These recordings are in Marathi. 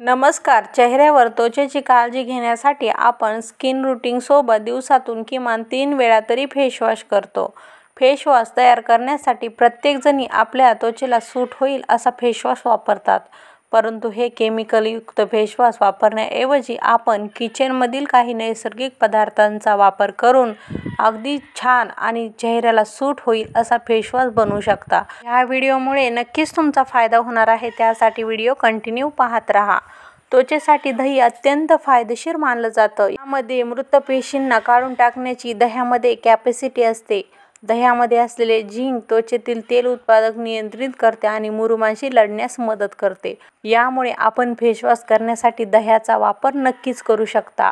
नमस्कार. चेहऱ्यावर त्वचेची काळजी घेण्यासाठी आपण स्किन रूटीनसोबत दिवसातून किमान 3 वेळा तरी फेसवॉश करतो. फेसवॉश तयार करण्यासाठी प्रत्येकजणी आपल्या त्वचेला सूट होईल असा फेसवॉश वापरतात. परंतु हे केमिकलयुक्त फेसवॉश वापरण्याऐवजी आपण किचनमधील काही नैसर्गिक पदार्थांचा वापर करून अगदी छान आणि चेहऱ्याला सूट होईल असा फेसवॉश बनवू शकता. या व्हिडिओमुळे नक्कीच तुमचा फायदा होणार आहे. त्यासाठी व्हिडिओ कंटिन्यू पाहत राहा. त्वचेसाठी दही अत्यंत फायदेशीर मानलं जातं. यामध्ये मृत पेशींना काढून टाकण्याची दह्यामध्ये कॅपॅसिटी असते. दह्यामध्ये असलेले झिंक त्वचेतील तेल उत्पादन नियंत्रित करते आणि मुरुमांशी लढण्यास मदत करते. यामुळे आपण फेसवॉश करण्यासाठी दह्याचा वापर नक्कीच करू शकता.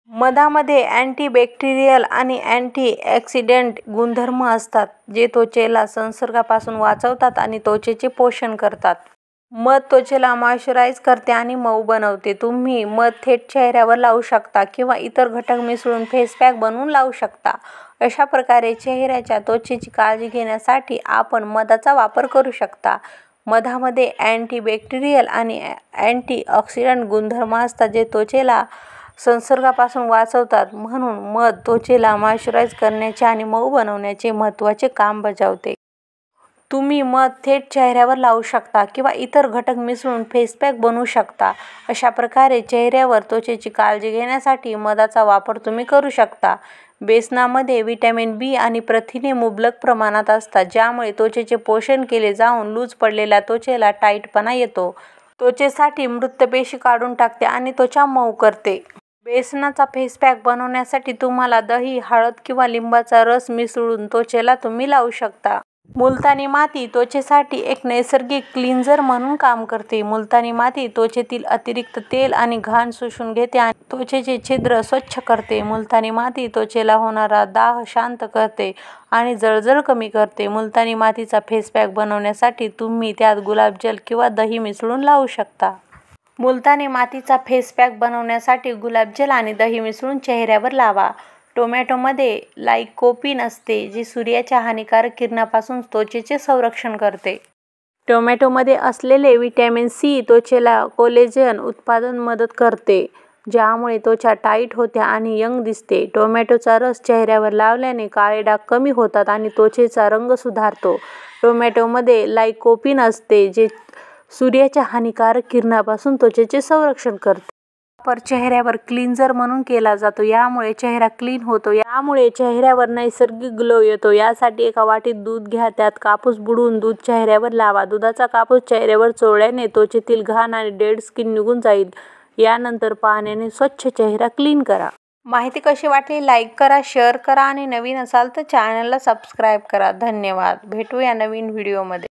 मधामध्ये अँटीबॅक्टेरियल आणि अँटीऑक्सिडंट गुणधर्म असतात, जे त्वचेला संसर्गापासून वाचवतात आणि त्वचेचे पोषण करतात. मध त्वचेला मॉइश्चराइज करते आणि मऊ बनवते. तुम्ही मध थेट चेहऱ्यावर लावू शकता किंवा इतर घटक मिसळून फेस पॅक बनवून लावू शकता. अशा प्रकारे चेहऱ्याच्या त्वचेची काळजी घेण्यासाठी आपण मधाचा वापर करू शकता. मधामध्ये अँटीबॅक्टेरियल आणि अँटीऑक्सिडंट गुणधर्म असतात, जे त्वचेला संसर्गापासून वाचवतात. म्हणून मध त्वचेला मॉइश्चराइज करण्याचे आणि मऊ बनवण्याचे महत्त्वाचे काम बजावते. तुम्ही मध थेट चेहऱ्यावर लावू शकता किंवा इतर घटक मिसळून फेस पॅक बनवू शकता. अशा प्रकारे चेहऱ्यावर त्वचेची काळजी घेण्यासाठी मधाचा वापर तुम्ही करू शकता. बेसनामध्ये व्हिटॅमिन बी आणि प्रथिने मुबलक प्रमाणात असतात, ज्यामुळे त्वचेचे पोषण केले जाऊन लूज पडलेल्या त्वचेला टाईटपणा येतो. त्वचेसाठी मृत पेशी काढून टाकते आणि त्वचा मऊ करते. बेसनाचा फेस पॅक बनवण्यासाठी तुम्हाला दही, हळद किंवा लिंबाचा रस मिसळून त्वचेला तुम्ही लावू शकता. मुलतानी माती त्वचेसाठी एक नैसर्गिक क्लिन्झर म्हणून काम करते. मुलतानी माती त्वचेतील अतिरिक्त तेल आणि घाण शोषून घेते आणि त्वचेचे छिद्र स्वच्छ करते. मुलतानी माती त्वचेला होणारा दाह शांत करते आणि जळजळ कमी करते. मुलतानी मातीचा फेस पॅक बनवण्यासाठी तुम्ही त्यात गुलाबजल किंवा दही मिसळून लावू शकता. मुलतानी मातीचा फेस पॅक बनवण्यासाठी गुलाबजल आणि दही मिसळून चेहऱ्यावर लावा. टोमॅटोमध्ये लाइकोपीन असते, जे सूर्याच्या हानिकारक किरणांपासून त्वचेचे संरक्षण करते. टोमॅटोमध्ये असलेले व्हिटॅमिन सी त्वचेला कोलेजन उत्पादन मदत करते, ज्यामुळे त्वचा टाईट होते आणि यंग दिसते. टोमॅटोचा रस चेहऱ्यावर लावल्याने काळे डाग कमी होतात आणि त्वचेचा रंग सुधारतो. टोमॅटोमध्ये लाइकोपीन असते, जे सूर्याच्या हानिकारक किरणांपासून त्वचेचे संरक्षण करते. वापर चेहऱ्यावर क्लिन्झर म्हणून केला जातो. यामुळे चेहरा क्लीन होतो. यामुळे चेहऱ्यावर नैसर्गिक ग्लो येतो. यासाठी एका वाटीत दूध घ्या. त्यात कापूस बुडवून दूध चेहऱ्यावर लावा. दुधाचा कापूस चेहऱ्यावर चोळल्याने त्वचेतील घाण आणि डेड स्किन निघून जाईल. यानंतर पाण्याने स्वच्छ चेहरा क्लीन करा. माहिती कशी वाटली? लाईक करा, शेअर करा आणि नवीन असाल तर चॅनलला सबस्क्राईब करा. धन्यवाद. भेटूया नवीन व्हिडिओमध्ये.